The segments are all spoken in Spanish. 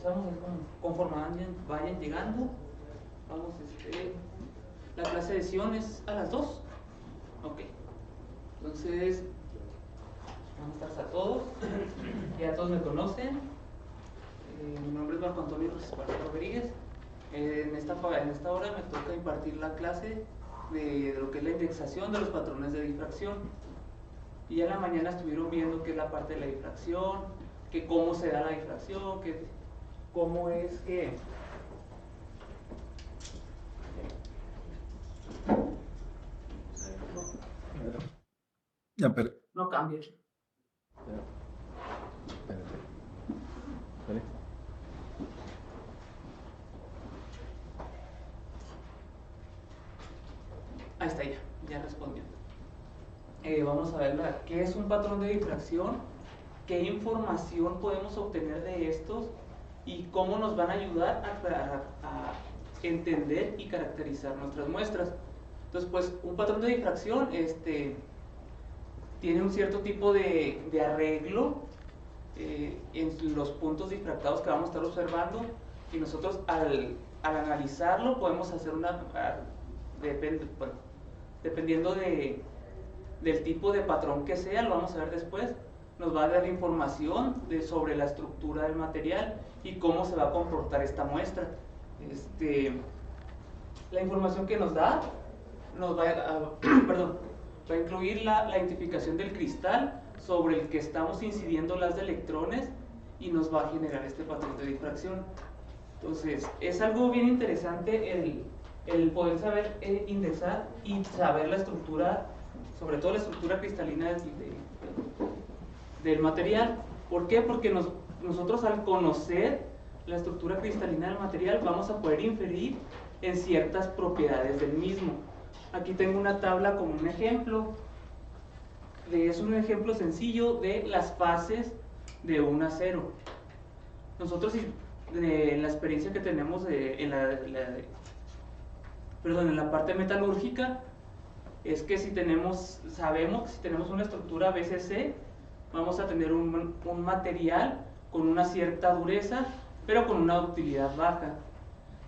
empezamos conforme vayan llegando. Vamos, la clase de sesión es a las 2. Ok. Entonces, buenas tardes a todos. Ya todos me conocen. Mi nombre es Marco Antonio Rodríguez. En esta hora me toca impartir la clase de lo que es la indexación de los patrones de difracción. Y ya en la mañana estuvieron viendo qué es la parte de la difracción, que cómo se da la difracción, que cómo es que ya, pero no cambia. Vale. Ahí está, ya respondió. Vamos a ver qué es un patrón de difracción, qué información podemos obtener de estos y cómo nos van a ayudar a entender y caracterizar nuestras muestras. Entonces, pues, un patrón de difracción tiene un cierto tipo de arreglo en los puntos difractados que vamos a estar observando, y nosotros al analizarlo podemos hacer dependiendo del tipo de patrón que sea, lo vamos a ver después, nos va a dar información sobre la estructura del material y cómo se va a comportar esta muestra. La información que nos da nos va a incluir la identificación del cristal sobre el que estamos incidiendo las de electrones, y nos va a generar este patrón de difracción. Entonces, es algo bien interesante el poder saber indexar y saber la estructura, sobre todo la estructura cristalina del material. ¿Por qué? Porque nosotros, al conocer la estructura cristalina del material, vamos a poder inferir en ciertas propiedades del mismo. Aquí tengo una tabla como un ejemplo. Es un ejemplo sencillo de las fases de un acero. Nosotros, en la experiencia que tenemos en la parte metalúrgica, es que sabemos que si tenemos una estructura BCC, vamos a tener un material con una cierta dureza, pero con una ductilidad baja.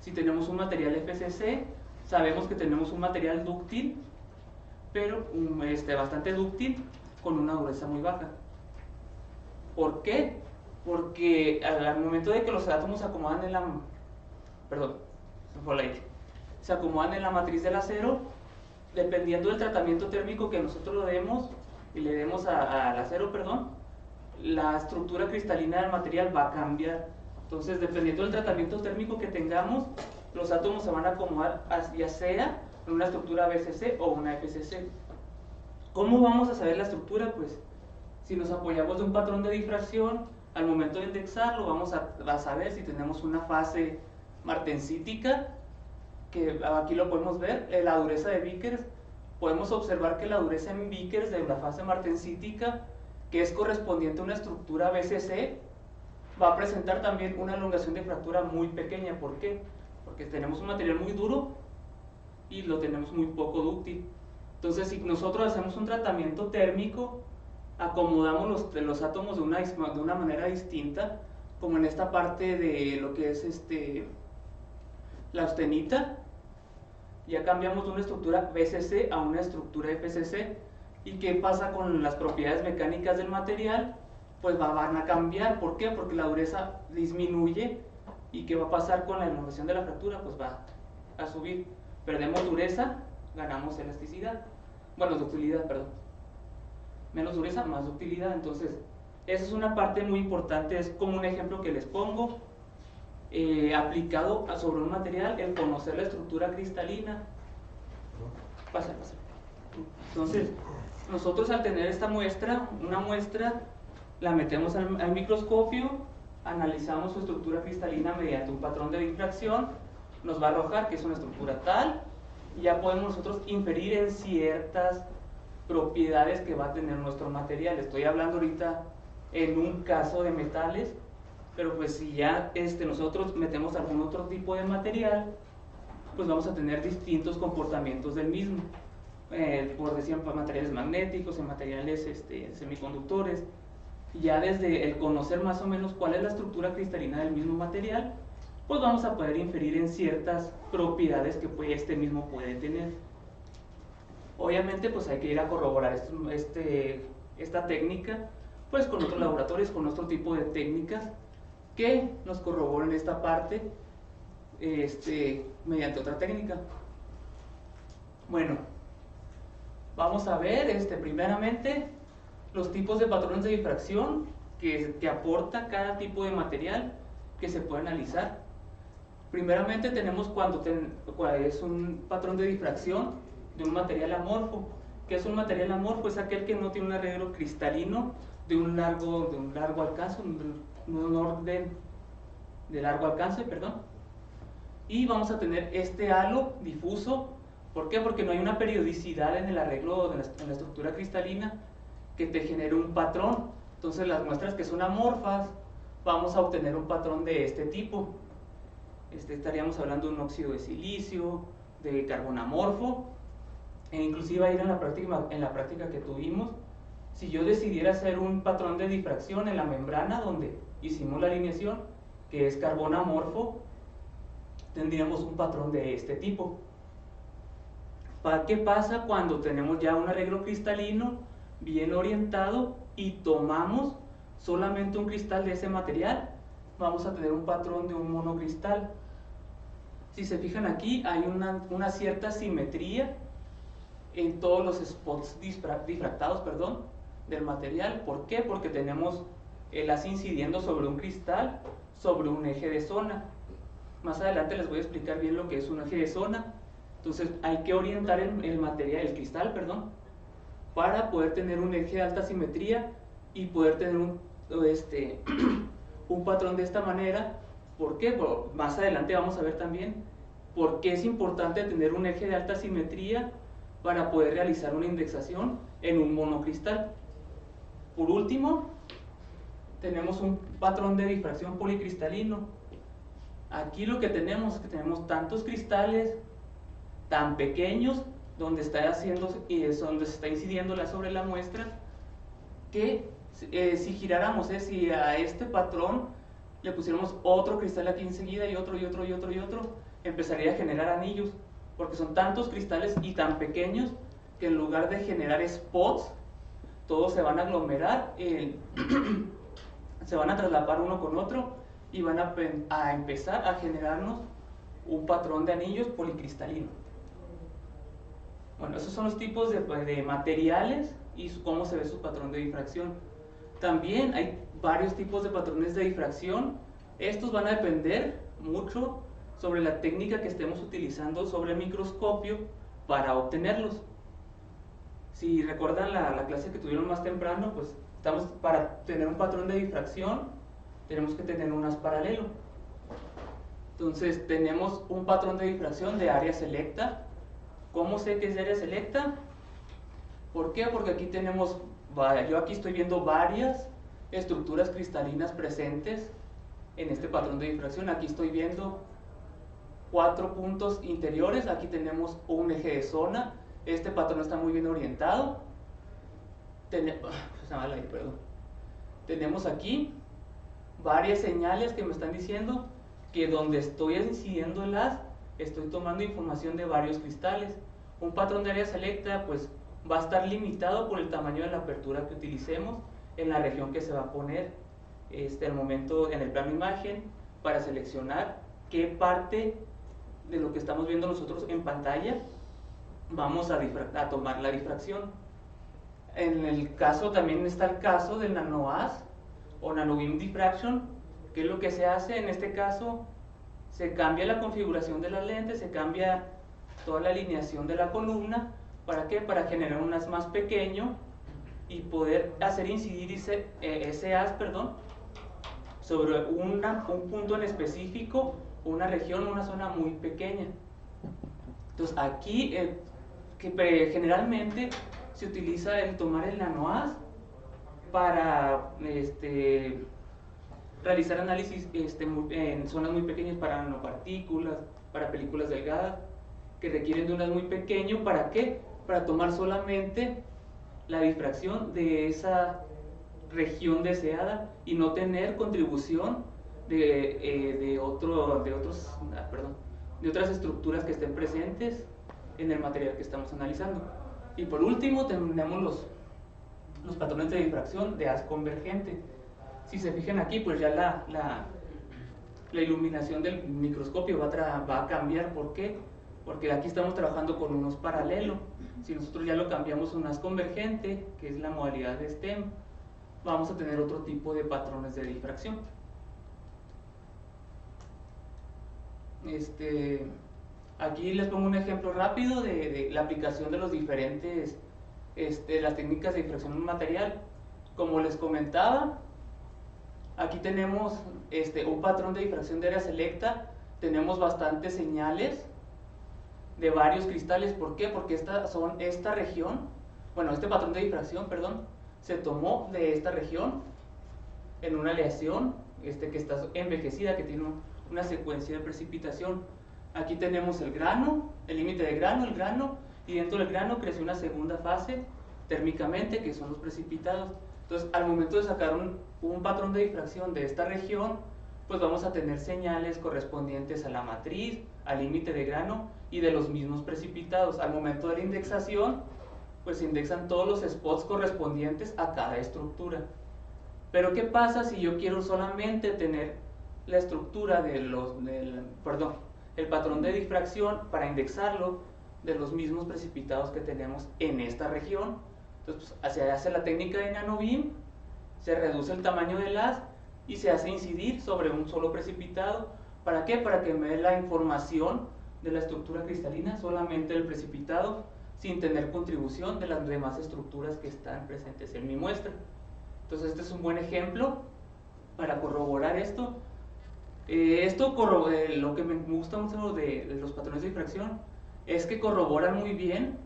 Si tenemos un material FCC, sabemos que tenemos un material dúctil, pero bastante dúctil, con una dureza muy baja. ¿Por qué? Porque al momento de que los átomos se acomodan se acomodan en la matriz del acero, dependiendo del tratamiento térmico que nosotros le demos al acero, la estructura cristalina del material va a cambiar. Entonces, dependiendo del tratamiento térmico que tengamos, los átomos se van a acomodar ya sea en una estructura BCC o una FCC. ¿Cómo vamos a saber la estructura? Pues, si nos apoyamos de un patrón de difracción, al momento de indexarlo vamos a saber si tenemos una fase martensítica, que aquí lo podemos ver, la dureza de Vickers. Podemos observar que la dureza en Vickers de la fase martensítica, que es correspondiente a una estructura BCC, va a presentar también una elongación de fractura muy pequeña. ¿Por qué? Porque tenemos un material muy duro y lo tenemos muy poco dúctil. Entonces, si nosotros hacemos un tratamiento térmico, acomodamos los átomos de una manera distinta, como en esta parte de lo que es la austenita, ya cambiamos de una estructura BCC a una estructura FCC. ¿Y qué pasa con las propiedades mecánicas del material? Pues van a cambiar. ¿Por qué? Porque la dureza disminuye. ¿Y qué va a pasar con la elongación de la fractura? Pues va a subir. Perdemos dureza, ganamos elasticidad. Bueno, ductilidad, perdón. Menos dureza, más ductilidad. Entonces, esa es una parte muy importante. Es como un ejemplo que les pongo, aplicado sobre un material, el conocer la estructura cristalina. Pasa. Entonces, nosotros, al tener una muestra, la metemos al microscopio, analizamos su estructura cristalina mediante un patrón de difracción, nos va a arrojar que es una estructura tal, y ya podemos nosotros inferir en ciertas propiedades que va a tener nuestro material. Estoy hablando ahorita en un caso de metales, pero pues si ya nosotros metemos algún otro tipo de material, pues vamos a tener distintos comportamientos del mismo. Por decir, materiales magnéticos, en materiales semiconductores. Ya desde el conocer más o menos cuál es la estructura cristalina del mismo material, pues vamos a poder inferir en ciertas propiedades que este mismo puede tener. Obviamente pues hay que ir a corroborar esta técnica pues con otros laboratorios, con otro tipo de técnicas que nos corroboren esta parte mediante otra técnica. Bueno, vamos a ver primeramente los tipos de patrones de difracción que aporta cada tipo de material que se puede analizar. Primeramente tenemos cuando es un patrón de difracción de un material amorfo. ¿Qué es un material amorfo? Es aquel que no tiene un arreglo cristalino de un largo alcance, un orden de largo alcance, perdón. Y vamos a tener este halo difuso. ¿Por qué? Porque no hay una periodicidad en el arreglo, en la estructura cristalina que te genere un patrón. Entonces las muestras que son amorfas, vamos a obtener un patrón de este tipo. Estaríamos hablando de un óxido de silicio, de carbón amorfo, e inclusive ahí en la práctica que tuvimos, si yo decidiera hacer un patrón de difracción en la membrana donde hicimos la alineación, que es carbón amorfo, tendríamos un patrón de este tipo. ¿Qué pasa cuando tenemos ya un arreglo cristalino bien orientado y tomamos solamente un cristal de ese material? Vamos a tener un patrón de un monocristal. Si se fijan aquí, hay una cierta simetría en todos los spots difractados, del material. ¿Por qué? Porque tenemos el haz incidiendo sobre un cristal, sobre un eje de zona. Más adelante les voy a explicar bien lo que es un eje de zona. Entonces hay que orientar el material, el cristal, para poder tener un eje de alta simetría y poder tener un patrón de esta manera. ¿Por qué? Bueno, más adelante vamos a ver también por qué es importante tener un eje de alta simetría para poder realizar una indexación en un monocristal. Por último, tenemos un patrón de difracción policristalino. Aquí lo que tenemos es que tenemos tantos cristales tan pequeños donde donde se está incidiendo sobre la muestra, que si giráramos, si a este patrón le pusiéramos otro cristal aquí enseguida y otro, empezaría a generar anillos, porque son tantos cristales y tan pequeños que en lugar de generar spots, todos se van a aglomerar, se van a traslapar uno con otro y van a empezar a generarnos un patrón de anillos policristalinos. Bueno, esos son los tipos de materiales y cómo se ve su patrón de difracción. También hay varios tipos de patrones de difracción. Estos van a depender mucho sobre la técnica que estemos utilizando sobre el microscopio para obtenerlos. Si recuerdan la clase que tuvieron más temprano, pues para tener un patrón de difracción tenemos que tener un haz paralelo. Entonces tenemos un patrón de difracción de área selecta. ¿Cómo sé que es de área selecta? ¿Por qué? Porque aquí yo aquí estoy viendo varias estructuras cristalinas presentes en este patrón de difracción. Aquí estoy viendo 4 puntos interiores, aquí tenemos un eje de zona. Este patrón está muy bien orientado. Tenemos aquí varias señales que me están diciendo que donde estoy incidiendo el haz, estoy tomando información de varios cristales. Un patrón de área selecta pues va a estar limitado por el tamaño de la apertura que utilicemos en la región que se va a poner al momento en el plano imagen para seleccionar qué parte de lo que estamos viendo nosotros en pantalla vamos a tomar la difracción. En el caso, también está el caso del nanohaz o nanobeam diffraction. ¿Qué es lo que se hace? En este caso se cambia la configuración de las lentes, se cambia toda la alineación de la columna. ¿Para qué? Para generar un haz más pequeño y poder hacer incidir ese haz, sobre un punto en específico, una región, una zona muy pequeña. Entonces aquí generalmente se utiliza el tomar el nanohaz para realizar análisis en zonas muy pequeñas para nanopartículas, para películas delgadas, que requieren de un haz muy pequeño. ¿Para qué? Para tomar solamente la difracción de esa región deseada y no tener contribución de otras estructuras que estén presentes en el material que estamos analizando. Y por último tenemos los patrones de difracción de haz convergente. Si se fijan aquí, pues ya la iluminación del microscopio va a cambiar. ¿Por qué? Porque aquí estamos trabajando con unos paralelos. Si nosotros ya lo cambiamos a un haz convergente, que es la modalidad de STEM, vamos a tener otro tipo de patrones de difracción. Aquí les pongo un ejemplo rápido de la aplicación de los diferentes, las técnicas de difracción en un material. Como les comentaba, aquí tenemos un patrón de difracción de área selecta. Tenemos bastantes señales de varios cristales. ¿Por qué? Porque esta región, bueno, este patrón de difracción, perdón, se tomó de esta región en una aleación que está envejecida, que tiene una secuencia de precipitación. Aquí tenemos el grano, el límite de grano, el grano, y dentro del grano crece una segunda fase térmicamente, que son los precipitados. Entonces, al momento de sacar un patrón de difracción de esta región, pues vamos a tener señales correspondientes a la matriz, al límite de grano y de los mismos precipitados. Al momento de la indexación, pues se indexan todos los spots correspondientes a cada estructura. Pero ¿qué pasa si yo quiero solamente tener la estructura el patrón de difracción para indexarlo de los mismos precipitados que tenemos en esta región? Entonces, pues, se hace la técnica de nanobeam, se reduce el tamaño del haz y se hace incidir sobre un solo precipitado. ¿Para qué? Para que me dé la información de la estructura cristalina, solamente el precipitado, sin tener contribución de las demás estructuras que están presentes en mi muestra. Entonces, este es un buen ejemplo para corroborar esto. Lo que me gusta mucho de los patrones de difracción es que corroboran muy bien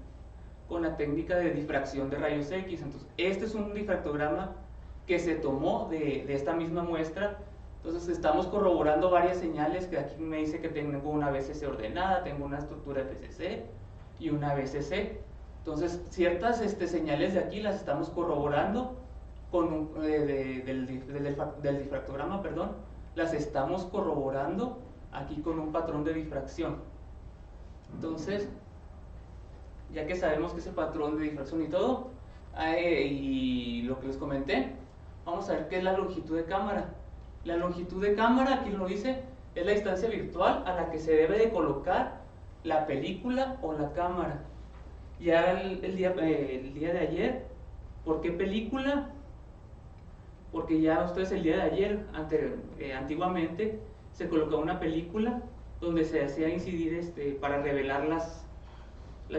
con la técnica de difracción de rayos X. Entonces, este es un difractograma que se tomó de esta misma muestra. Entonces, estamos corroborando varias señales, que aquí me dice que tengo una BCC ordenada, tengo una estructura FCC y una BCC. Entonces, ciertas señales de aquí las estamos corroborando con del difractograma, perdón, las estamos corroborando aquí con un patrón de difracción. Entonces, ya que sabemos que ese patrón de difracción y todo, y lo que les comenté, vamos a ver qué es la longitud de cámara. La longitud de cámara, aquí lo dice, es la distancia virtual a la que se debe de colocar la película o la cámara. Ya el día de ayer, ¿por qué película? Porque ya ustedes el día de ayer, antiguamente, se colocaba una película donde se hacía incidir para revelar las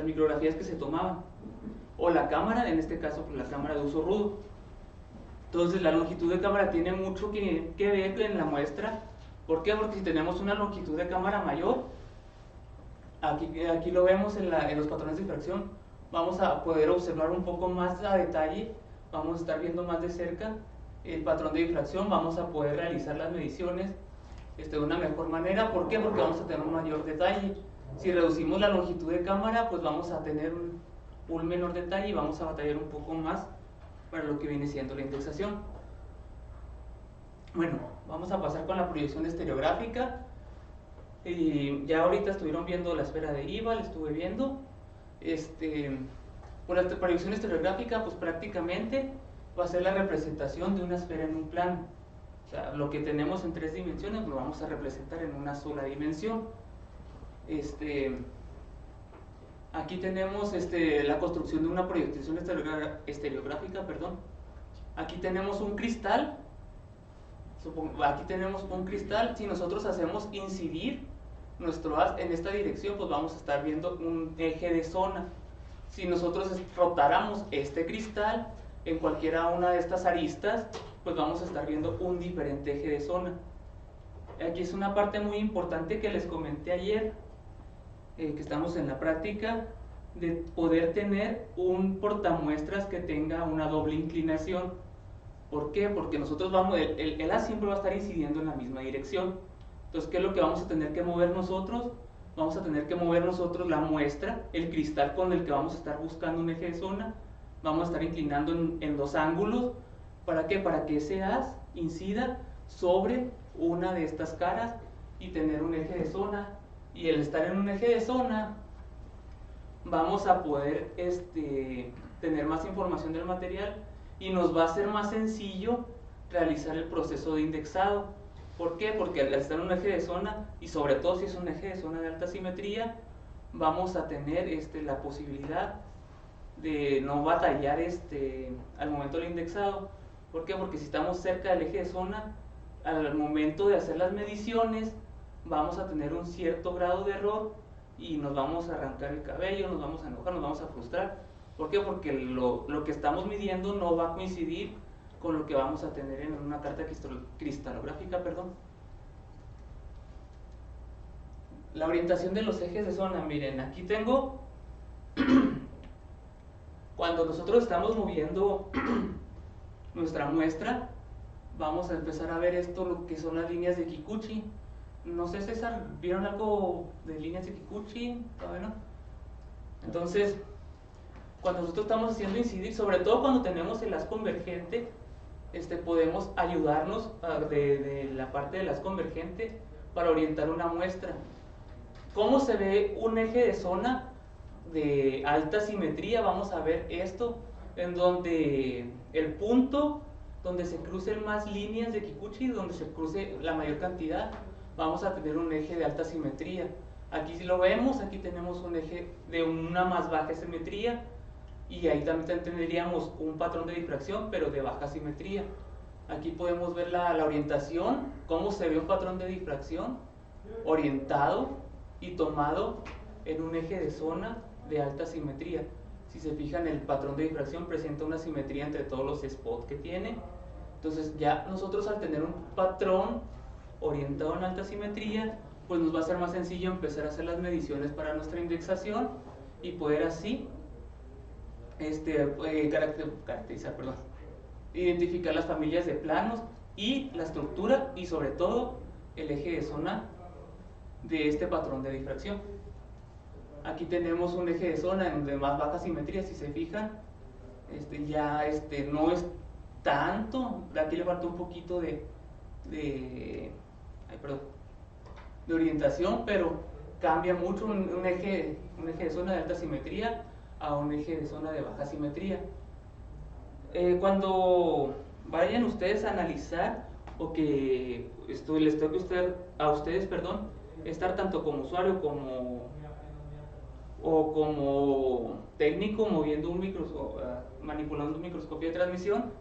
micrografías que se tomaban. O la cámara, en este caso, pues la cámara de uso rudo. Entonces, la longitud de cámara tiene mucho que ver en la muestra. ¿Por qué? Porque si tenemos una longitud de cámara mayor, aquí lo vemos en los patrones de difracción, vamos a poder observar un poco más a detalle, vamos a estar viendo más de cerca el patrón de difracción, vamos a poder realizar las mediciones de una mejor manera. ¿Por qué? Porque vamos a tener un mayor detalle. Si reducimos la longitud de cámara, pues vamos a tener un menor detalle y vamos a batallar un poco más para lo que viene siendo la indexación. Bueno, vamos a pasar con la proyección estereográfica. Ya ahorita estuvieron viendo la esfera de IVA, la estuve viendo. Por la proyección estereográfica, pues prácticamente va a ser la representación de una esfera en un plano. O sea, lo que tenemos en 3 dimensiones lo vamos a representar en una sola dimensión. Aquí tenemos la construcción de una proyección estereográfica, perdón. Aquí tenemos un cristal. Aquí tenemos un cristal. Si nosotros hacemos incidir nuestro haz en esta dirección, pues vamos a estar viendo un eje de zona. Si nosotros rotáramos este cristal en cualquiera una de estas aristas, pues vamos a estar viendo un diferente eje de zona. Aquí es una parte muy importante que les comenté ayer, que estamos en la práctica, de poder tener un portamuestras que tenga una doble inclinación. ¿Por qué? Porque nosotros el haz siempre va a estar incidiendo en la misma dirección. Entonces, ¿qué es lo que vamos a tener que mover nosotros? Vamos a tener que mover nosotros la muestra, el cristal con el que vamos a estar buscando un eje de zona. Vamos a estar inclinando en 2 ángulos, ¿Para qué? Para que ese haz incida sobre una de estas caras y tener un eje de zona. Y el estar en un eje de zona, vamos a poder tener más información del material y nos va a ser más sencillo realizar el proceso de indexado. ¿Por qué? Porque al estar en un eje de zona, y sobre todo si es un eje de zona de alta simetría, vamos a tener la posibilidad de no batallar al momento del indexado. ¿Por qué? Porque si estamos cerca del eje de zona, al momento de hacer las mediciones, vamos a tener un cierto grado de error y nos vamos a arrancar el cabello, nos vamos a enojar, nos vamos a frustrar. ¿Por qué? Porque lo que estamos midiendo no va a coincidir con lo que vamos a tener en una carta cristalográfica, perdón. La orientación de los ejes de zona, miren, aquí tengo cuando nosotros estamos moviendo nuestra muestra, vamos a empezar a ver lo que son las líneas de Kikuchi. No sé, César, ¿vieron algo de líneas de Kikuchi? ¿Todavía no? Entonces, cuando nosotros estamos haciendo incidir, sobre todo cuando tenemos el haz convergente, podemos ayudarnos de la parte del haz convergente para orientar una muestra. ¿Cómo se ve un eje de zona de alta simetría? Vamos a ver esto, en donde el punto donde se crucen más líneas de Kikuchi, donde se cruce la mayor cantidad, vamos a tener un eje de alta simetría. Aquí si lo vemos, aquí tenemos un eje de una más baja simetría, y ahí también tendríamos un patrón de difracción, pero de baja simetría. Aquí podemos ver la orientación, cómo se ve un patrón de difracción orientado y tomado en un eje de zona de alta simetría. Si se fijan, el patrón de difracción presenta una simetría entre todos los spots que tiene. Entonces ya nosotros, al tener un patrón orientado en alta simetría, pues nos va a ser más sencillo empezar a hacer las mediciones para nuestra indexación y poder así identificar las familias de planos y la estructura, y sobre todo el eje de zona de este patrón de difracción. Aquí tenemos un eje de zona de más baja simetría, si se fijan, ya no es tanto, aquí le falta un poquito de orientación, pero cambia mucho un eje de zona de alta simetría a un eje de zona de baja simetría. Cuando vayan ustedes a analizar, o que les toque a ustedes, estar tanto como usuario como técnico moviendo un microscopio, manipulando un microscopio de transmisión,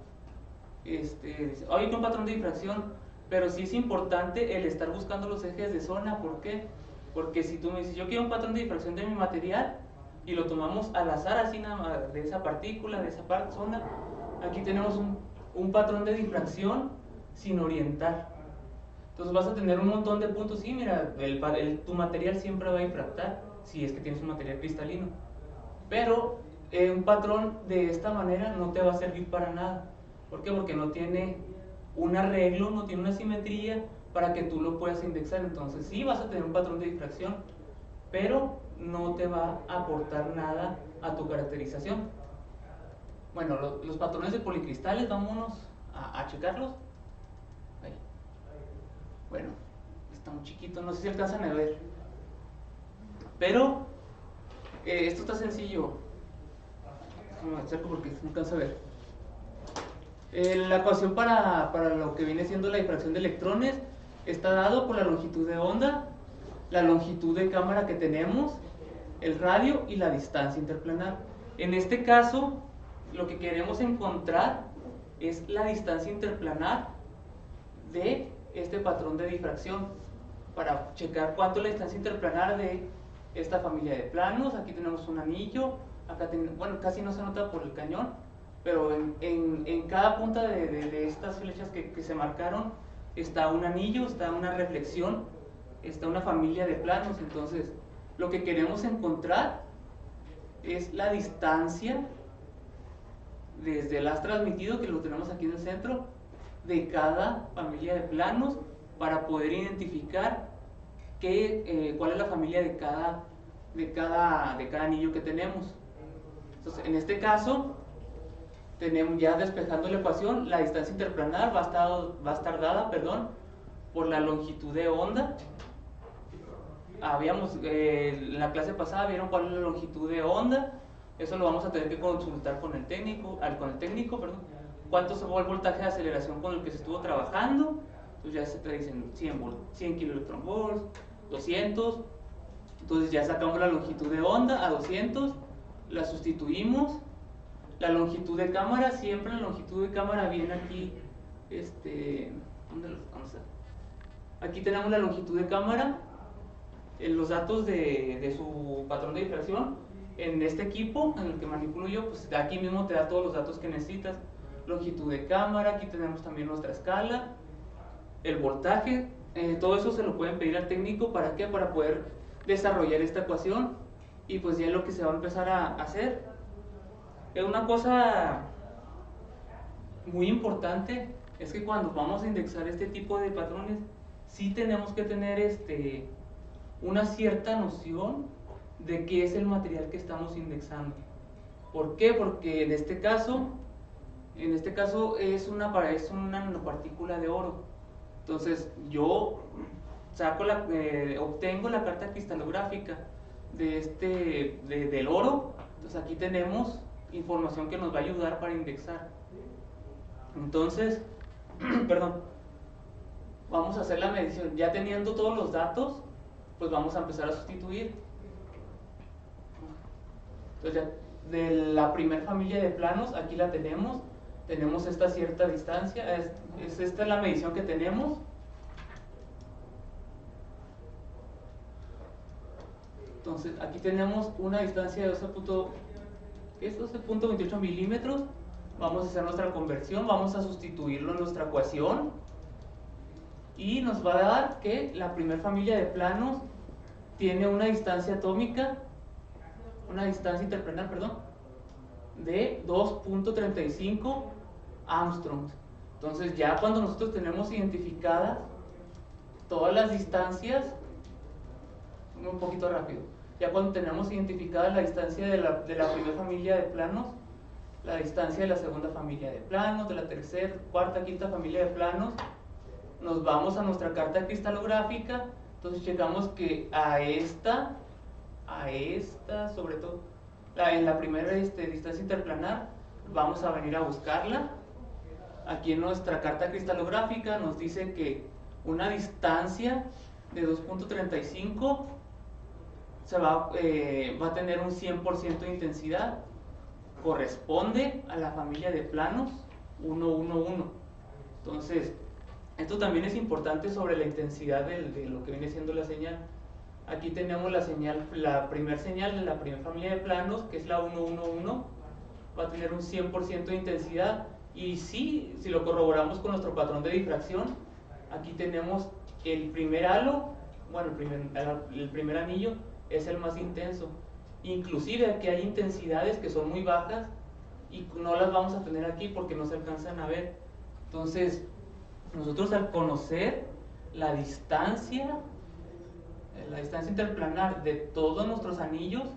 hay un patrón de difracción, pero sí es importante el estar buscando los ejes de zona. ¿Por qué? Porque si tú me dices, yo quiero un patrón de difracción de mi material, y lo tomamos al azar, así nada más, de esa partícula, de esa zona, aquí tenemos un patrón de difracción sin orientar. Entonces vas a tener un montón de puntos. Sí, mira, tu material siempre va a difractar, si es que tienes un material cristalino, pero un patrón de esta manera no te va a servir para nada. ¿Por qué? Porque no tiene un arreglo, no tiene una simetría para que tú lo puedas indexar. Entonces sí vas a tener un patrón de difracción, pero no te va a aportar nada a tu caracterización. Bueno, los patrones de policristales, vámonos a checarlos. Ahí. Bueno, está muy chiquito, no sé si alcanzan a ver, pero esto está sencillo. Me acerco porque no alcanza a ver. La ecuación para lo que viene siendo la difracción de electrones está dado por la longitud de onda, la longitud de cámara que tenemos, el radio y la distancia interplanar. En este caso, lo que queremos encontrar es la distancia interplanar de este patrón de difracción, para checar cuánto es la distancia interplanar de esta familia de planos. Aquí tenemos un anillo, acá bueno, casi no se nota por el cañón, pero en cada punta de estas flechas que se marcaron está un anillo, está una reflexión, está una familia de planos. Entonces lo que queremos encontrar es la distancia desde el haz transmitido, que lo tenemos aquí en el centro, de cada familia de planos, para poder identificar cuál es la familia de cada anillo que tenemos. Entonces, en este caso, tenemos ya despejando la ecuación, la distancia interplanar va a estar dada, por la longitud de onda. En la clase pasada vieron cuál es la longitud de onda. Eso lo vamos a tener que consultar con el técnico, cuánto fue el voltaje de aceleración con el que se estuvo trabajando. Entonces ya se te dicen 100 kiloelectronvolts, 200. Entonces ya sacamos la longitud de onda a 200, la sustituimos. La longitud de cámara, siempre la longitud de cámara viene aquí. ¿Dónde lo vamos a? Aquí tenemos la longitud de cámara, en los datos de su patrón de difracción. En este equipo en el que manipulo yo, pues aquí mismo te da todos los datos que necesitas. Longitud de cámara, aquí tenemos también nuestra escala, el voltaje, todo eso se lo pueden pedir al técnico. ¿Para qué? Para poder desarrollar esta ecuación. Y pues ya lo que se va a empezar a hacer es una cosa muy importante, es que cuando vamos a indexar este tipo de patrones, sí tenemos que tener una cierta noción de qué es el material que estamos indexando. ¿Por qué? Porque en este caso es una nanopartícula de oro. Entonces yo obtengo la carta cristalográfica del oro. Entonces aquí tenemos información que nos va a ayudar para indexar. Entonces, vamos a hacer la medición. Ya teniendo todos los datos, pues vamos a empezar a sustituir. Entonces ya de la primera familia de planos, aquí la tenemos esta cierta distancia, esta es la medición que tenemos. Entonces aquí tenemos una distancia de 12.28 milímetros. Vamos a hacer nuestra conversión, vamos a sustituirlo en nuestra ecuación y nos va a dar que la primera familia de planos tiene una distancia atómica, una distancia interplanar, de 2.35 Armstrongs. Entonces ya cuando nosotros tenemos identificadas todas las distancias, un poquito rápido, ya cuando tenemos identificada la distancia de la primera familia de planos, la distancia de la segunda familia de planos, de la tercera, cuarta, quinta familia de planos, nos vamos a nuestra carta cristalográfica. Entonces checamos que a esta, sobre todo, en la primera distancia interplanar, vamos a venir a buscarla. Aquí en nuestra carta cristalográfica nos dice que una distancia de 2.35 va a tener un 100% de intensidad, corresponde a la familia de planos 111. Entonces, esto también es importante sobre la intensidad de lo que viene siendo la señal. Aquí tenemos la primera señal de la primera familia de planos, que es la 111, va a tener un 100% de intensidad. Y si lo corroboramos con nuestro patrón de difracción, aquí tenemos el primer halo, el primer anillo es el más intenso. Inclusive aquí hay intensidades que son muy bajas y no las vamos a tener aquí porque no se alcanzan a ver. Entonces, nosotros al conocer la distancia interplanar de todos nuestros anillos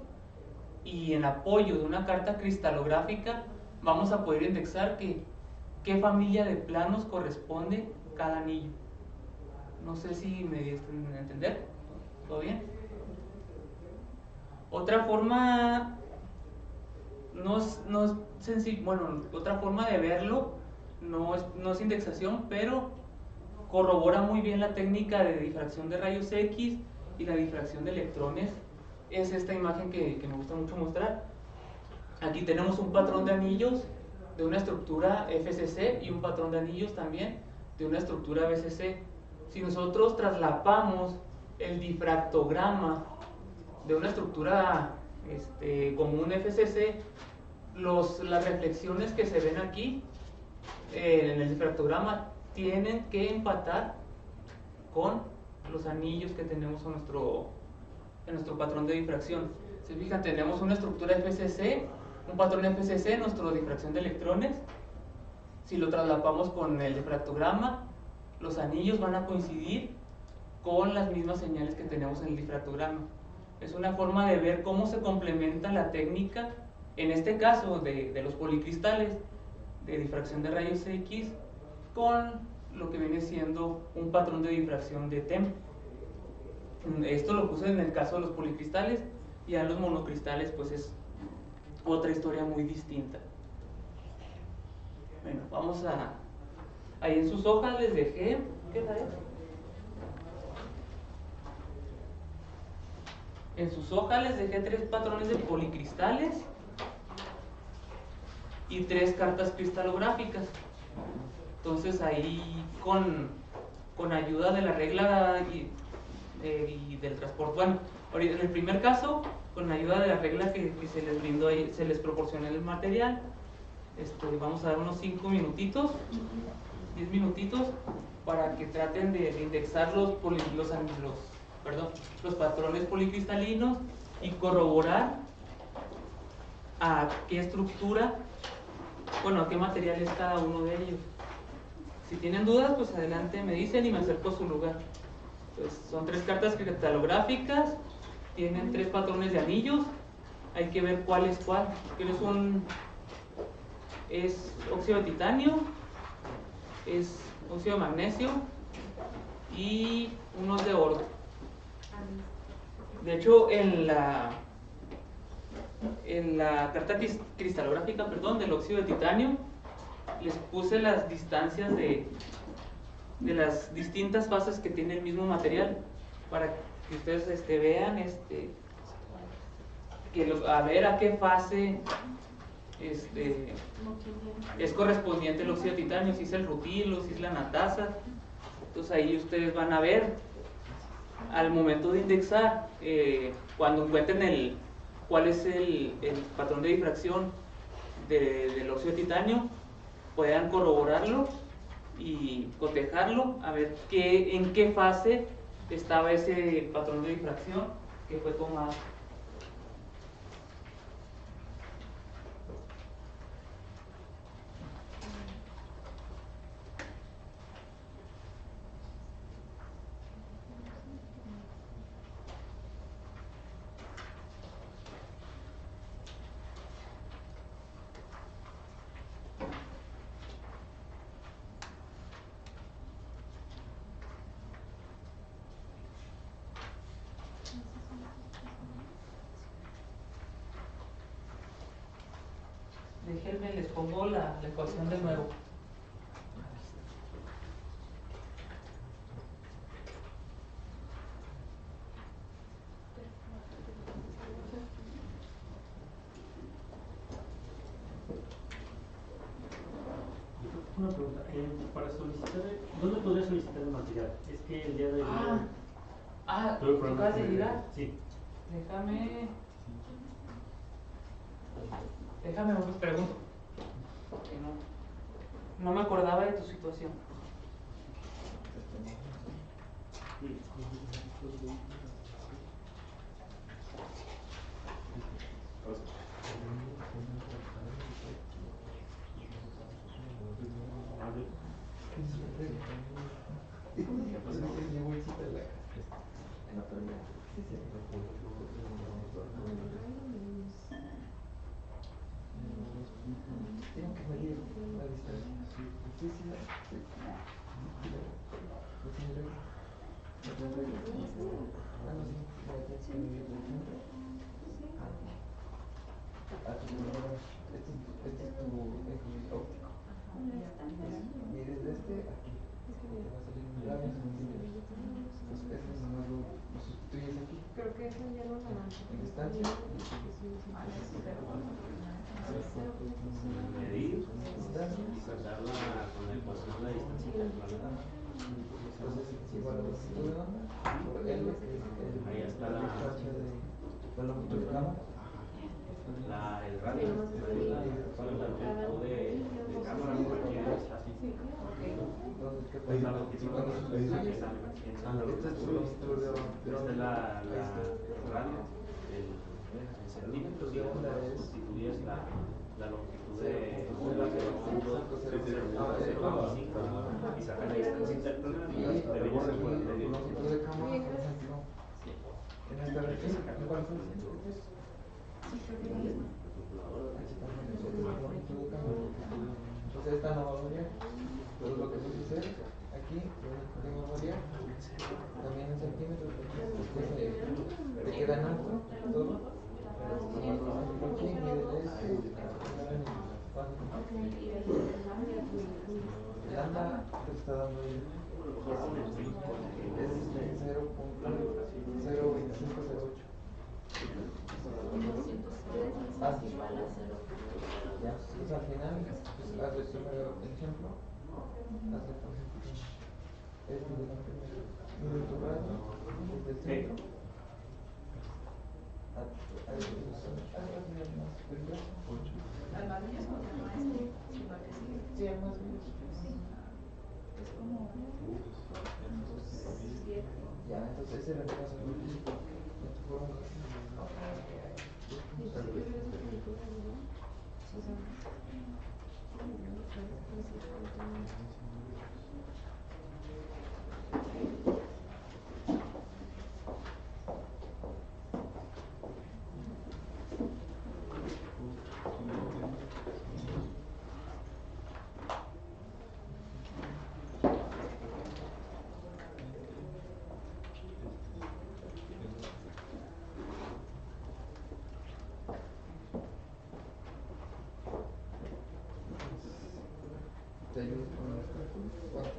y en apoyo de una carta cristalográfica, vamos a poder indexar qué familia de planos corresponde cada anillo. No sé si me dieron a entender. ¿Todo bien? Otra forma no es sencillo, otra forma de verlo no es indexación, pero corrobora muy bien la técnica de difracción de rayos X y la difracción de electrones. Es esta imagen que me gusta mucho mostrar. Aquí tenemos un patrón de anillos de una estructura FCC y un patrón de anillos también de una estructura BCC. Si nosotros traslapamos el difractograma de una estructura común FCC, las reflexiones que se ven aquí en el difractograma tienen que empatar con los anillos que tenemos en nuestro patrón de difracción. Si fijan, tenemos una estructura FCC, un patrón FCC, nuestra difracción de electrones. Si lo traslapamos con el difractograma, los anillos van a coincidir con las mismas señales que tenemos en el difractograma. Es una forma de ver cómo se complementa la técnica, en este caso de los policristales, de difracción de rayos X con lo que viene siendo un patrón de difracción de TEM. Esto lo puse en el caso de los policristales, y ya los monocristales pues es otra historia muy distinta. Bueno, vamos a... Ahí en sus hojas les dejé... ¿Qué tal? En sus hojas les dejé 3 patrones de policristales y 3 cartas cristalográficas. Entonces ahí con ayuda de la regla y del transporte, bueno, en el primer caso, con ayuda de la regla que se les brindó ahí, se les proporcionó el material. Vamos a dar unos 5 minutitos, 10 minutitos, para que traten de indexar los patrones policristalinos y corroborar a qué estructura, bueno, a qué material es cada uno de ellos. Si tienen dudas, pues adelante me dicen y me acerco a su lugar. Pues son 3 cartas cristalográficas, tienen 3 patrones de anillos, hay que ver cuál es cuál. Es óxido de titanio, es óxido de magnesio y unos de oro. De hecho, en la carta cristalográfica, perdón, del óxido de titanio, les puse las distancias de las distintas fases que tiene el mismo material, para que ustedes vean a ver a qué fase es correspondiente el óxido de titanio, si es el rutilo, si es la natasa. Entonces ahí ustedes van a ver al momento de indexar, cuando encuentren cuál es el patrón de difracción del óxido de titanio, puedan corroborarlo y cotejarlo, a ver en qué fase estaba ese patrón de difracción que fue tomado. Déjenme, les pongo la ecuación de nuevo. Una pregunta, para solicitar, ¿dónde podría solicitar el material? Es que el día de hoy... ¿Tú acabas de llegar? Sí. Déjame, os pregunto, porque no me acordaba de tu situación. Creo que eso ya no lo dan. Medir y sacarla con la ecuación de la distancia del planeta. Ahí está el radio, la longitud de cámara, cualquier así. La longitud de la radio en centímetros, y constituyes la longitud de onda 0.5 y sacan la distancia interplanetaria y debería ser por el medio. está dando el es 0.02508. Ah, ya, pues al final, pues hazle primero el ejemplo. Hazle por ejemplo. Este de la primera. Mide tu radio desde el centro. ¿Al más bello o al más sino al que sigue? Sí, al más bello. Es como 7. Ya, entonces ese era el caso de esto fueron te ayudo con los cálculos. ¿Cuántos?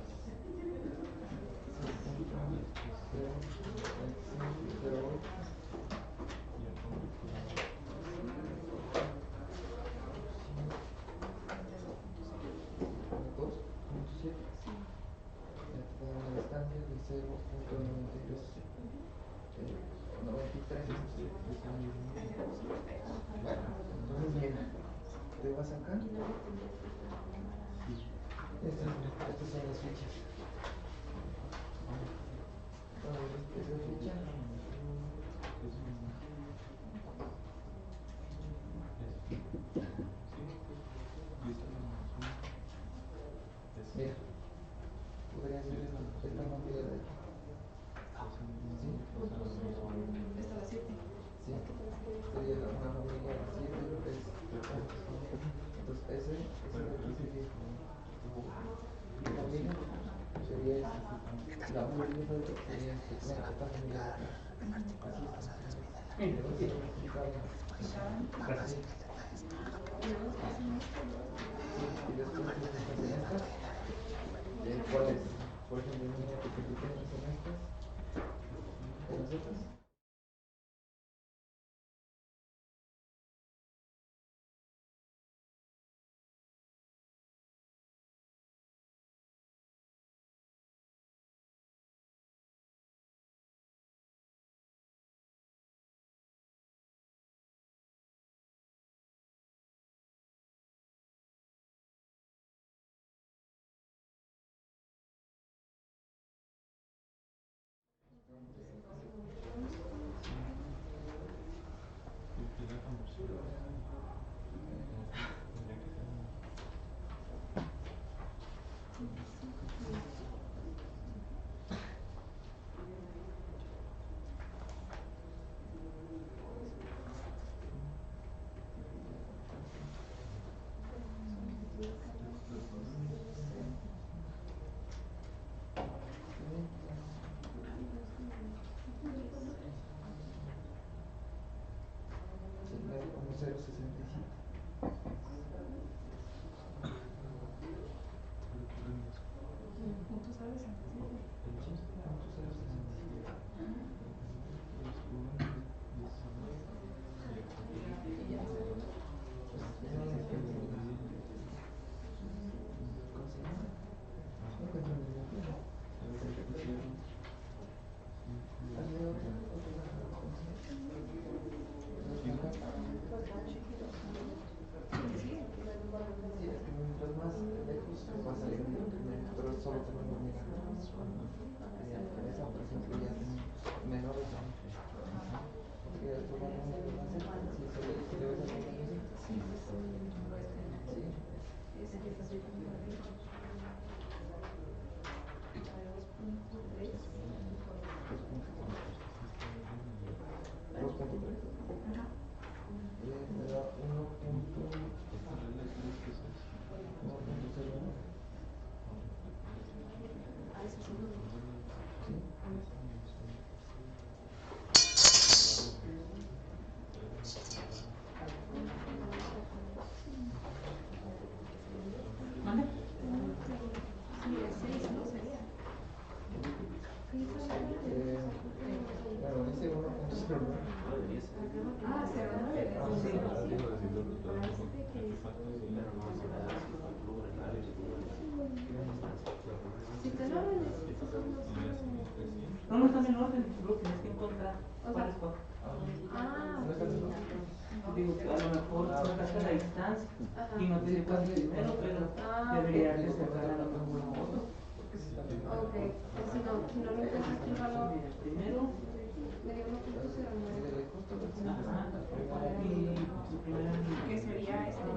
6.02508. La distancia de 0.93. Bueno, entonces mira, te vas acá. Estas son las fichas. Esa ficha. Mira, podría ser esta medida de aquí. ¿Sí? Esta la 7. Sí, sería una familia de 7 entonces ese de aquí sería la familia sería la familia de aquí sería esta familia de acá. Entonces así. Y después en estas, ¿cuáles? Por ejemplo, mira que te en estas, en las otras. Como 0.67. Punto 0.67. Mientras más lejos va a salir menos, pero solo tenemos mira, esa por ejemplo ya tenemos menores porque esto va a tener más cerca, si se le ves así, me da 1.01. orden, solo tienes que encontrar cuál es cuál. ¿No estás en los Digo, a lo mejor sacaste la distancia y no te dio cuál es primero, pero deberías de sacar a lo mejor otro. Ok, si no lo encuentras aquí el valor, Mira, primero, me dio 1.09. ajá, y su primera ¿Qué sería este? O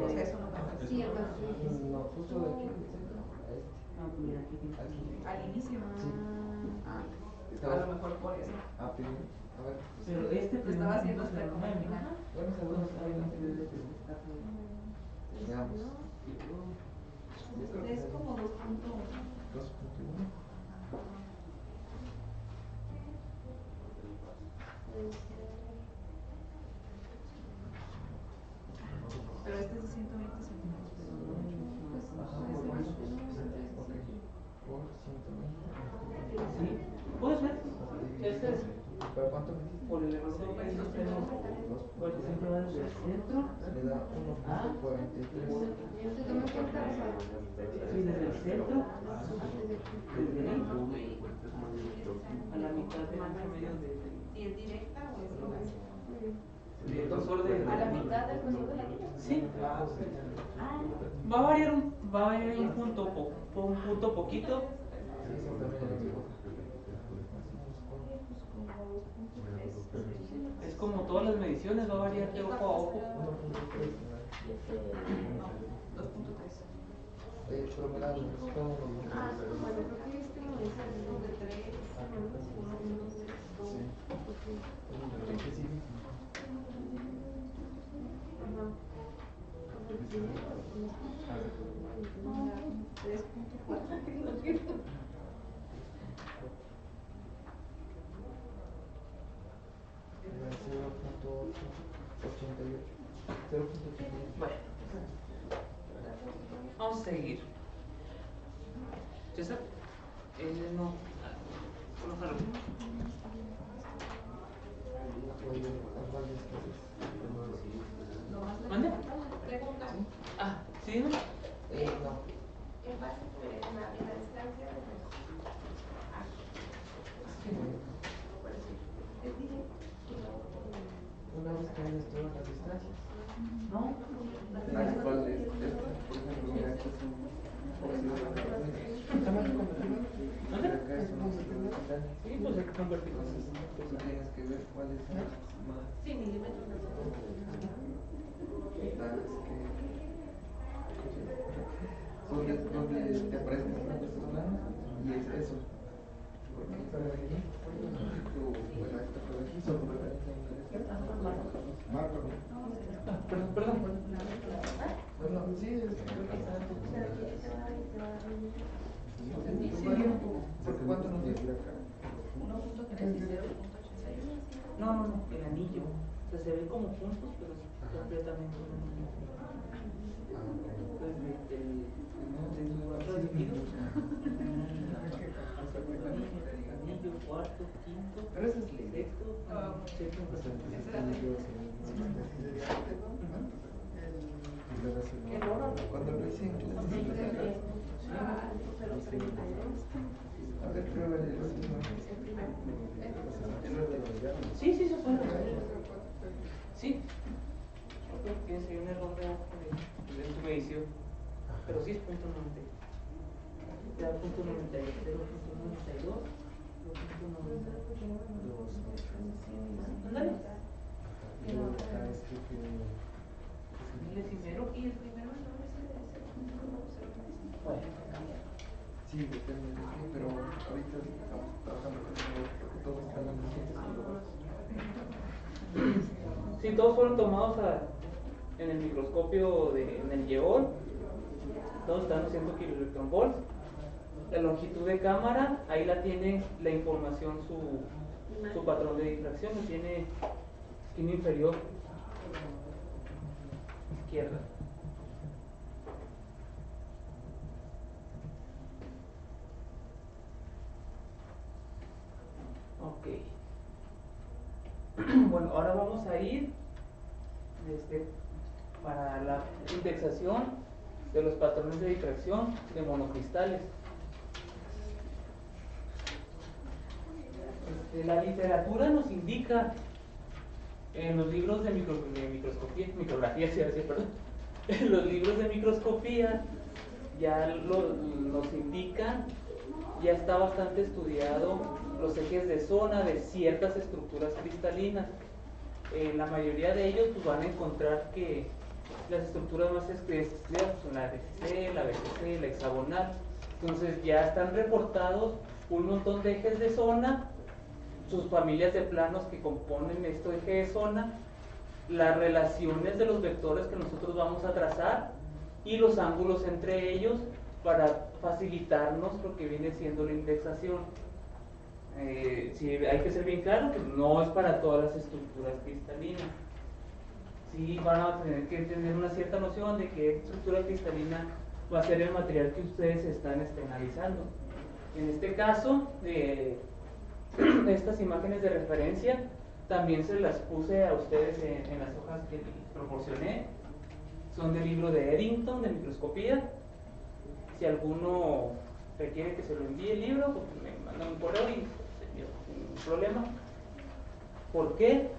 sea, eso no pasa. Sí, el más difícil. No, justo de aquí, del centro, a este. Ah, pues mira, aquí tienes. Aquí. Al inicio. Sí. A lo mejor por eso. Primero. A ver. Pero este Lo estaba haciendo hasta como al final. Bueno, Entonces, seguro. obviamente debe de estar Veamos. Yo creo que Es como 2.1. 2.1. Pero este es de 120 centímetros. Ajá, Pues, por pues, eso. no, Ok. Por 120. Sí, puede ser. Este es ¿Pero cuánto me dijiste? por el error que tenemos. Porque siempre va desde el centro. Le da 1.43. Se toma en cuenta, o sea, Sí, desde el centro. Desde ahí a la mitad del ancho medio ¿Y es directa o es como del grosor de a la mitad del grosor de la línea. Sí. Va a variar un punto poquito. Sí, eso también lo digo. Es como todas las mediciones, va a variar de ojo a ojo. 1.3. 2.3? Pero me da los resultados. Ah, bueno, creo que este lo dice algo de 3 semanas, más o menos de todo. Sí. Porque, ¿Qué sigue? ajá. Porque tiene 3.4. Era 0.88. 0.88. Bueno, vamos a seguir. César, no, colócalo. Oye, ¿cuál es que es? Lo más ¿Mande? pregunta. Ah, sí, ¿no? No. En base en la distancia de los es directo. Una vez que hayas todas las distancias. No. ¿Cuál es? Por ejemplo, mira, este es un óxido de carbono. ¿Estamos convertidos? ¿Dónde? Acá es un óxido de titanio. Sí, pues hay que convertirlo. Entonces, tú tienes que ver cuál es más. Sí, milímetros de Donde te aparecen estas dos planos y es eso. Porque esta de aquí, bueno, esta de aquí son Perdón. bueno, sí, es porque ¿cuánto nos dice acá? 1.3 y 0.81. No, el anillo. O sea, se ve como puntos, pero es completamente un anillo. Entonces, de su otro dividido. Anillo, cuarto, quinto, Pero ese es libre. sexto, Cuando lo hice en clase, a ver, pruébale el último. Sí, se puede. Sí. Ok, tienes ahí un error de ojo de tu medición. Pero sí es punto 90. Te da punto 92, 0.92, 0.92. Ándale. Miles y mero. Y el primero no es el de 0.03. Bueno. Sí, depende de qué, pero ahorita estamos trabajando con eso porque todos están en Sí, todos fueron tomados en el microscopio en el Yeol. Todos están a 100 kiloelectronvolts. La longitud de cámara, ahí la tiene la información, su patrón de difracción, lo tiene esquina inferior izquierda. Ok. Bueno, ahora vamos a ir para la indexación de los patrones de difracción de monocristales. La literatura nos indica en los libros de microscopía, micrografía, sí, perdón, en los libros de microscopía ya nos indican, ya está bastante estudiado los ejes de zona de ciertas estructuras cristalinas. La mayoría de ellos pues, van a encontrar que las estructuras más estudiadas son la BCC, la BCC, la hexagonal. Entonces ya están reportados un montón de ejes de zona, sus familias de planos que componen este eje de zona, las relaciones de los vectores que nosotros vamos a trazar y los ángulos entre ellos para facilitarnos lo que viene siendo la indexación. Sí, hay que ser bien claro que no es para todas las estructuras cristalinas. Sí van a tener que tener una cierta noción de qué estructura cristalina va a ser el material que ustedes están analizando. En este caso, estas imágenes de referencia también se las puse a ustedes en las hojas que les proporcioné. Son del libro de Eddington de microscopía. Si alguno requiere que se lo envíe el libro, pues me mandan un correo y se envía sin problema. ¿Por qué?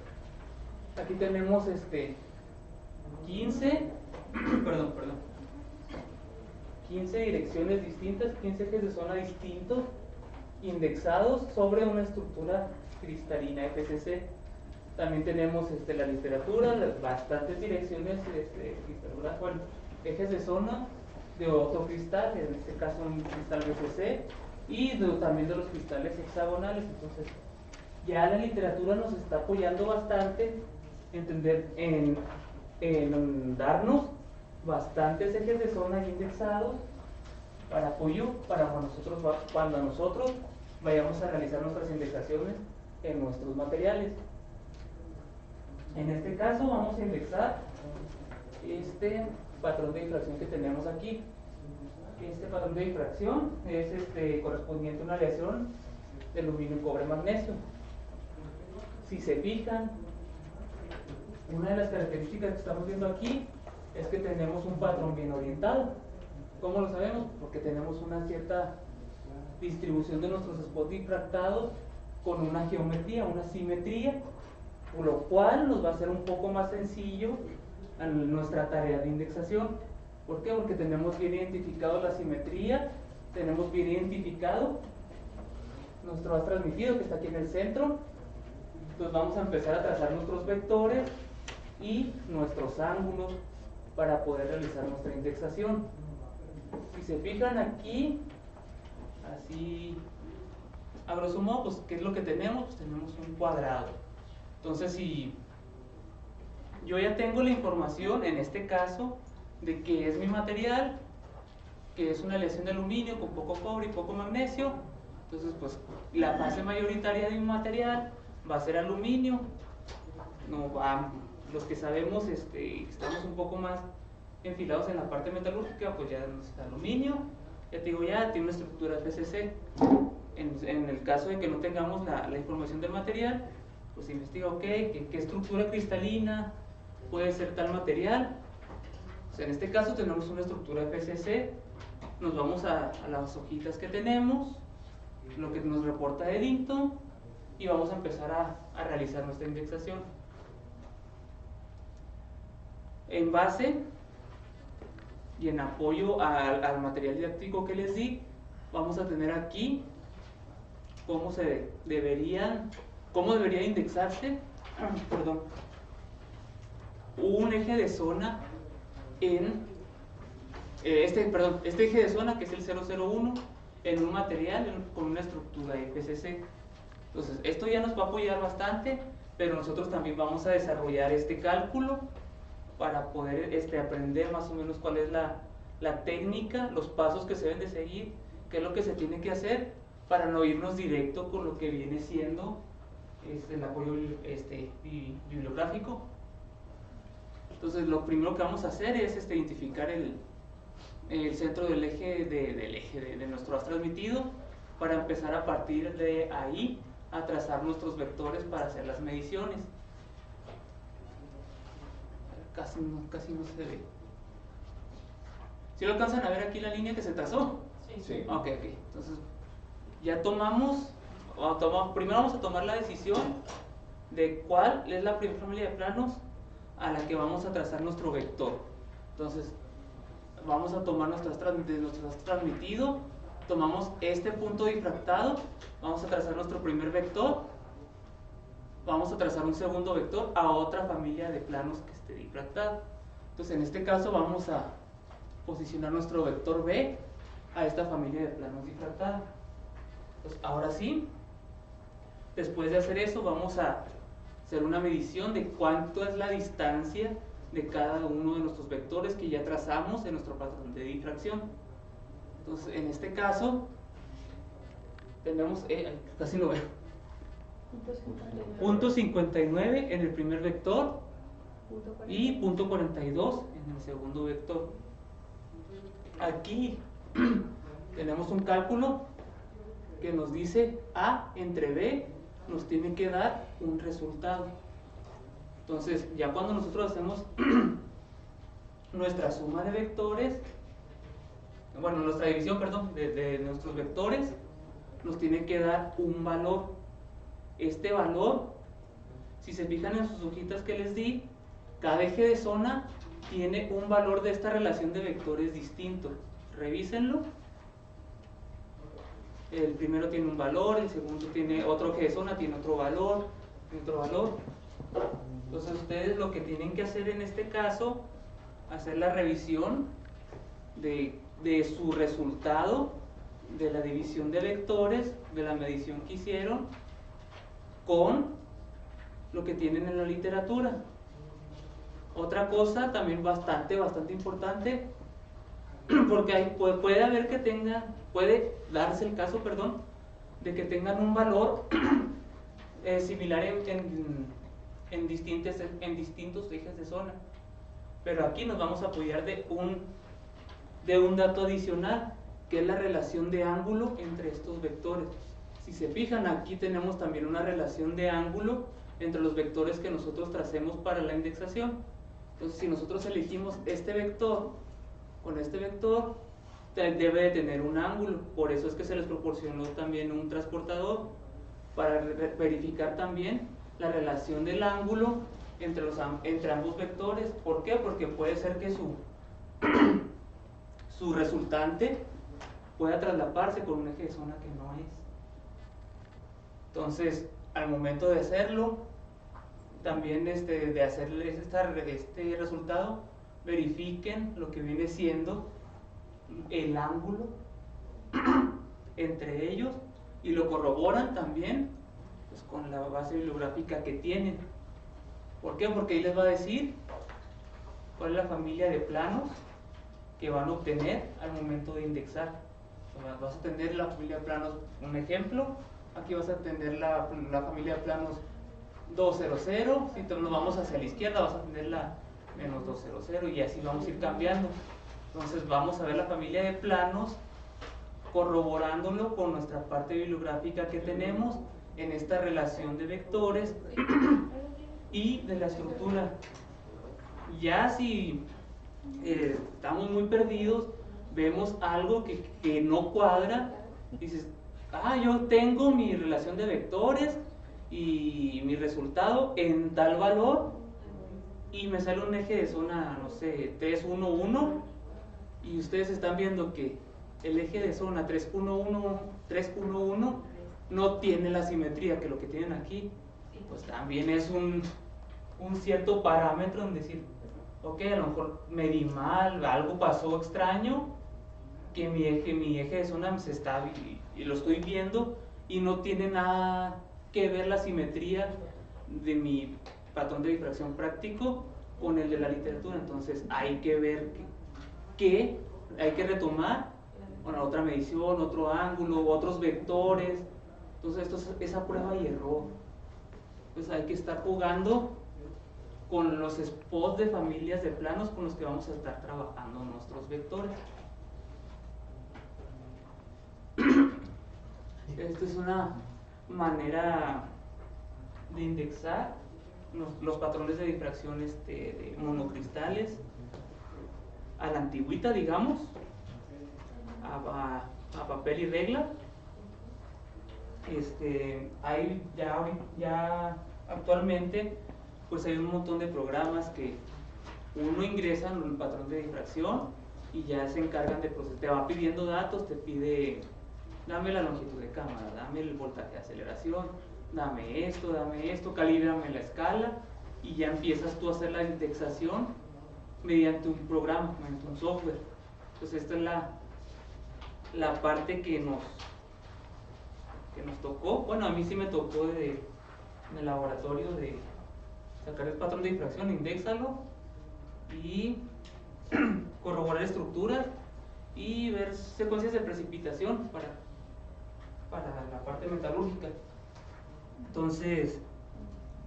Aquí tenemos 15 direcciones distintas, 15 ejes de zona distintos, indexados sobre una estructura cristalina FCC. También tenemos la literatura, las bastantes direcciones cristalura, bueno, ejes de zona de otro cristal, en este caso un cristal BCC, y también de los cristales hexagonales. Entonces, ya la literatura nos está apoyando bastante en darnos bastantes ejes de zona indexados para apoyo para cuando nosotros vayamos a realizar nuestras indexaciones en nuestros materiales. En este caso vamos a indexar este patrón de difracción que tenemos aquí. Este patrón de difracción es correspondiente a una aleación de aluminio, cobre, magnesio. Si se fijan, una de las características que estamos viendo aquí es que tenemos un patrón bien orientado. ¿Cómo lo sabemos? Porque tenemos una cierta distribución de nuestros spots difractados con una geometría, una simetría, por lo cual nos va a ser un poco más sencillo nuestra tarea de indexación. ¿Por qué? Porque tenemos bien identificado la simetría, tenemos bien identificado nuestro haz transmitido que está aquí en el centro. Entonces vamos a empezar a trazar nuestros vectores y nuestros ángulos para poder realizar nuestra indexación. Si se fijan aquí, así a grosso modo, pues ¿qué es lo que tenemos? Pues tenemos un cuadrado. Entonces, si yo ya tengo la información, en este caso, de que es mi material, que es una aleación de aluminio con poco cobre y poco magnesio, entonces pues la fase mayoritaria de mi material va a ser aluminio. Los que sabemos, estamos un poco más enfilados en la parte metalúrgica, pues ya es aluminio, ya te digo, ya tiene una estructura FCC. En el caso de que no tengamos la información del material, pues investiga, ok, ¿qué estructura cristalina puede ser tal material? O sea, en este caso tenemos una estructura FCC, nos vamos a las hojitas que tenemos, lo que nos reporta Eddington, y vamos a empezar a realizar nuestra indexación. En base y en apoyo al material didáctico que les di, vamos a tener aquí cómo debería indexarse un eje de zona en este eje de zona, que es el 001, en un material con una estructura FCC. Entonces esto ya nos va a apoyar bastante, pero nosotros también vamos a desarrollar este cálculo para poder aprender más o menos cuál es la técnica, los pasos que se deben de seguir, qué es lo que se tiene que hacer para no irnos directo con lo que viene siendo el apoyo bibliográfico. Entonces lo primero que vamos a hacer es identificar el centro del eje de nuestro haz transmitido, para empezar a partir de ahí a trazar nuestros vectores para hacer las mediciones. Casi no se ve. ¿Sí lo alcanzan a ver aquí la línea que se trazó? Sí. Ok. Entonces ya tomamos primero vamos a tomar la decisión de cuál es la primera familia de planos a la que vamos a trazar nuestro vector. Entonces, vamos a tomar nuestro transmitido, tomamos este punto difractado, vamos a trazar nuestro primer vector, vamos a trazar un segundo vector a otra familia de planos que esté difractada. Entonces, en este caso vamos a posicionar nuestro vector B a esta familia de planos difractada. Entonces, ahora sí, después de hacer eso, vamos a hacer una medición de cuánto es la distancia de cada uno de nuestros vectores que ya trazamos en nuestro patrón de difracción. Entonces, en este caso, tenemos, casi no veo, punto 59 en el primer vector y punto 42 en el segundo vector. Aquí tenemos un cálculo que nos dice A entre B nos tiene que dar un resultado. Entonces, ya cuando nosotros hacemos nuestra suma de vectores, bueno, nuestra división, perdón, de nuestros vectores, nos tiene que dar un valor. Este valor, si se fijan en sus hojitas que les di, cada eje de zona tiene un valor de esta relación de vectores distinto. Revísenlo. El primero tiene un valor, el segundo tiene otro eje de zona, tiene otro valor, otro valor. Entonces ustedes lo que tienen que hacer en este caso, hacer la revisión de su resultado, de la división de vectores, de la medición que hicieron, con lo que tienen en la literatura. Otra cosa también bastante importante, porque puede darse el caso, de que tengan un valor similar en distintos ejes de zona. Pero aquí nos vamos a apoyar de un dato adicional, que es la relación de ángulo entre estos vectores. Si se fijan, aquí tenemos también una relación de ángulo entre los vectores que nosotros tracemos para la indexación. Entonces, si nosotros elegimos este vector con este vector, debe de tener un ángulo. Por eso es que se les proporcionó también un transportador, para verificar también la relación del ángulo entre ambos vectores. ¿Por qué? Porque puede ser que su resultante pueda traslaparse con un eje de zona que no es. Entonces, al momento de hacerlo, también de hacerles este resultado, verifiquen lo que viene siendo el ángulo entre ellos y lo corroboran también pues, con la base bibliográfica que tienen. ¿Por qué? Porque ahí les va a decir cuál es la familia de planos que van a obtener al momento de indexar. Vas a tener la familia de planos, un ejemplo, aquí vas a tener la familia de planos 200, si nos vamos hacia la izquierda vas a tener la menos 200 y así vamos a ir cambiando. Entonces vamos a ver la familia de planos corroborándolo con nuestra parte bibliográfica que tenemos en esta relación de vectores y de la estructura. Ya si estamos muy perdidos, vemos algo que no cuadra, dices, yo tengo mi relación de vectores y mi resultado en tal valor y me sale un eje de zona, no sé, 311 y ustedes están viendo que el eje de zona 311 no tiene la simetría que lo que tienen aquí. Pues también es un cierto parámetro en decir, ok, a lo mejor medí mal, algo pasó extraño, que mi eje de zona se está, y lo estoy viendo y no tiene nada que ver la simetría de mi patrón de difracción práctico con el de la literatura. Entonces hay que ver que hay que retomar otra medición, otro ángulo, otros vectores. Entonces esto es esa prueba y error. Pues hay que estar jugando con los spots de familias de planos con los que vamos a estar trabajando nuestros vectores. Esta es una manera de indexar los patrones de difracción de monocristales a la antigüita, digamos, a papel y regla. Hay ya actualmente pues hay un montón de programas que uno ingresa en el patrón de difracción y ya se encargan de procesar. Te va pidiendo datos, te pide, dame la longitud de cámara, dame el voltaje de aceleración, dame esto, calíbrame la escala, y ya empiezas tú a hacer la indexación mediante un programa, mediante un software. Pues esta es la parte que nos tocó. Bueno, a mí sí me tocó en el laboratorio de sacar el patrón de difracción, indéxalo y corroborar estructuras y ver secuencias de precipitación para la parte metalúrgica. Entonces,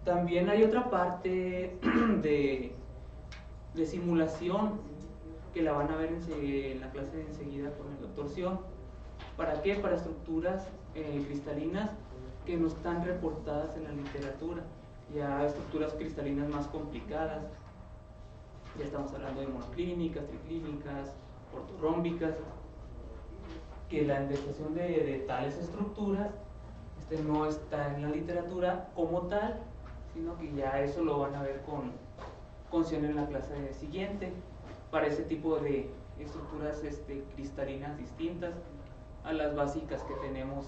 también hay otra parte de simulación que la van a ver en la clase de enseguida con el doctor Sion. ¿Para qué? Para estructuras cristalinas que no están reportadas en la literatura. Ya estructuras cristalinas más complicadas. Ya estamos hablando de monoclínicas, triclínicas, ortorrómbicas, que la indexación de tales estructuras no está en la literatura como tal, sino que ya eso lo van a ver con Sion en la clase siguiente, para ese tipo de estructuras cristalinas distintas a las básicas que tenemos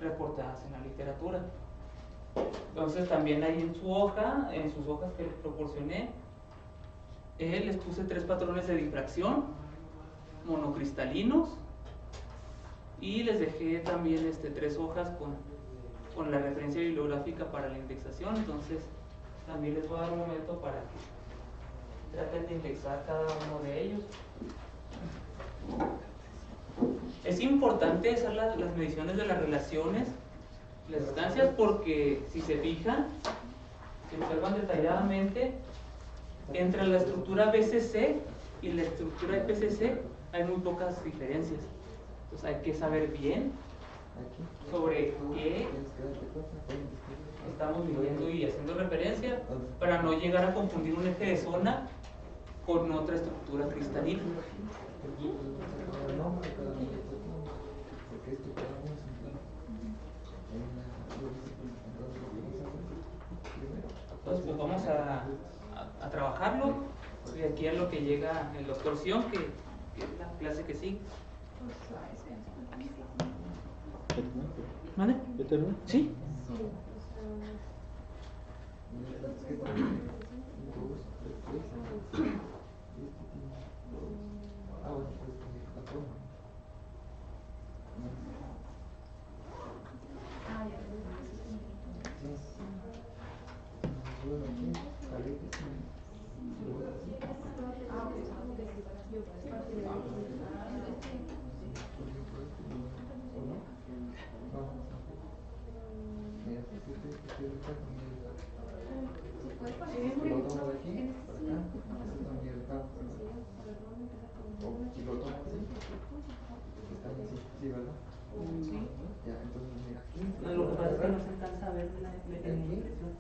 reportadas en la literatura. Entonces también ahí en su hoja, en sus hojas que les proporcioné, les puse 3 patrones de difracción monocristalinos y les dejé también 3 hojas con la referencia bibliográfica para la indexación. Entonces también les voy a dar un momento para que traten de indexar cada uno de ellos. Es importante hacer las mediciones de las relaciones, las distancias, porque si se fijan, si observan detalladamente, entre la estructura BCC y la estructura EPCC hay muy pocas diferencias. Entonces hay que saber bien sobre qué estamos midiendo y haciendo referencia para no llegar a confundir un eje de zona con otra estructura cristalina. Entonces pues vamos a trabajarlo, y aquí es lo que llega el doctor Sion, que es la clase que sigue. ¿Vale? ¿Sí? No, lo que pasa es que no se alcanza a ver la impresión,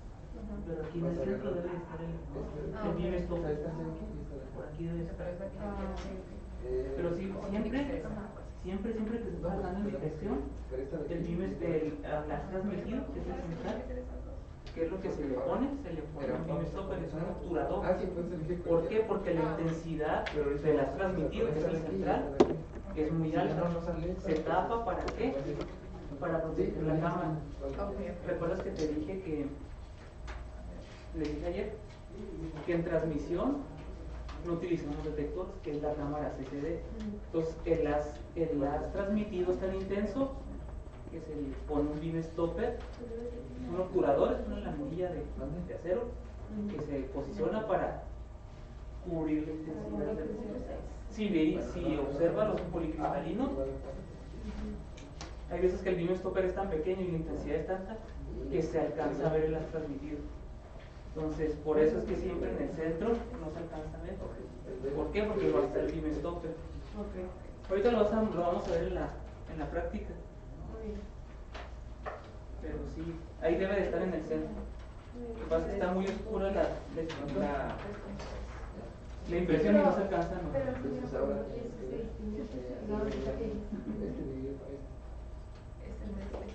pero aquí en el centro debe estar el BIM Stopper. Por aquí debe estar. Pero sí, siempre que se está dando en impresión, el BIM has transmitido, que es el central, ¿qué es lo que se le pone? Se le pone un BIM Stopper, es un obturador. ¿Por qué? Porque la intensidad de las transmitido, que es el central, es muy alta. Se tapa, ¿para qué? Para proteger la cámara. ¿Recuerdas que te dije le dije ayer, que en transmisión no utilizamos detector, que es la cámara CCD? Entonces el haz transmitido es tan intenso que se le pone un beam stopper, un obturador, es una laminilla de acero que se posiciona para cubrir la intensidad del si observa los policristalinos, hay veces que el beam stopper es tan pequeño y la intensidad es tanta que se alcanza a ver el haz transmitido. Entonces, por eso es que siempre en el centro no se alcanza a ver. ¿Por qué? Porque va a estar el beam stopper. Ahorita lo vamos a ver en la práctica. Pero sí, ahí debe de estar en el centro. Lo que pasa es que está muy oscura la impresión y no se alcanza a notar. Es el de este.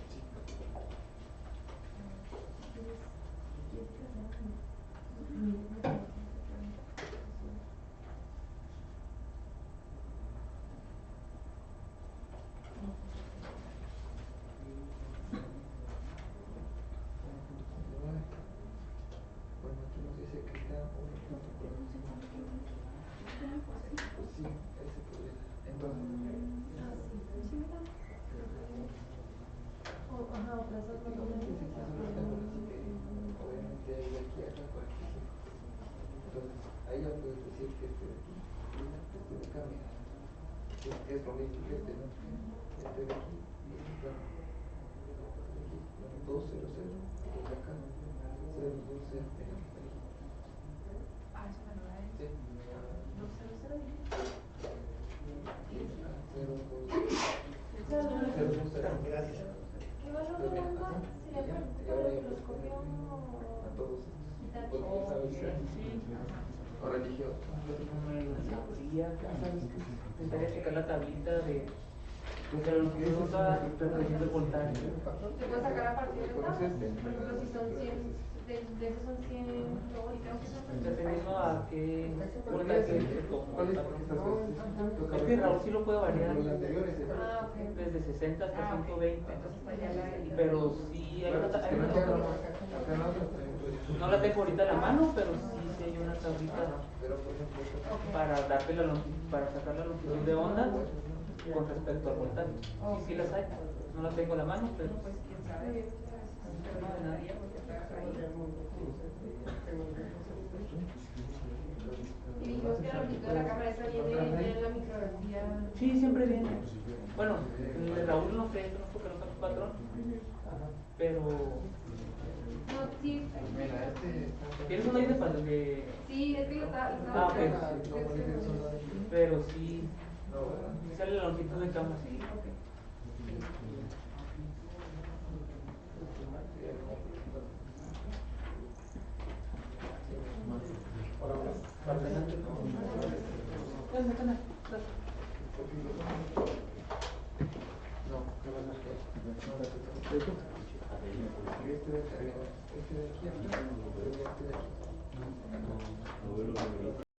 Bueno, aquí nos dice que está 1.45. Pues sí, ese podría. Entonces, Ajá, otras dos sí, sí, sí, solo tengo así que obviamente hay de aquí a acá 45. Entonces, ahí ya puedes decir que este de aquí, este de acá, mira, que es lo mismo que este, ¿no? Este de aquí, y este de aquí, 200, y de acá, 020, mira, hasta aquí. Ah, eso me lo da él. Sí, 200 dijiste. y acá, 020. Gracias. ¿Qué valor de bomba se le pregunta al microscopio? A todos estos. Itachi? Porque sabes que ahora elige otro. No me lo sabría. Intentaría checar la tablita de la longitud dependiendo del voltaje. ¿Se puede sacar a partir de esta? ¿Conoces este? Por ejemplo, si son 100, de esos son 100 voltios. Dependiendo a qué voltaje se toma. ¿Cuál es? Porque estás Es que Raúl sí lo puede variar Los anteriores. Ah, ok. desde 60 hasta 120. Entonces está ya la Pero sí hay una Acá hay una no tabla. la traigo. No la tengo ahorita a la mano, pero sí hay una tablita Pero por ejemplo, esto para darte la longitud, para sacar la longitud de onda con respecto al voltaje. Sí las hay. No la tengo a la mano, pero pues quién sabe. Pero no de nadie porque está ahí. Y dijimos que la longitud de la cámara esa viene en la micrografía. sí, siempre viene. Bueno, el de Raúl no sé, no porque no sabe su patrón, pero No, sí. mira, este ¿tienes una idea para de? Sí, es que lo estaba. Ah, ok. Pero sí sale la longitud de cámara. Para adelante. este de acá, este de aquí, este de aquí.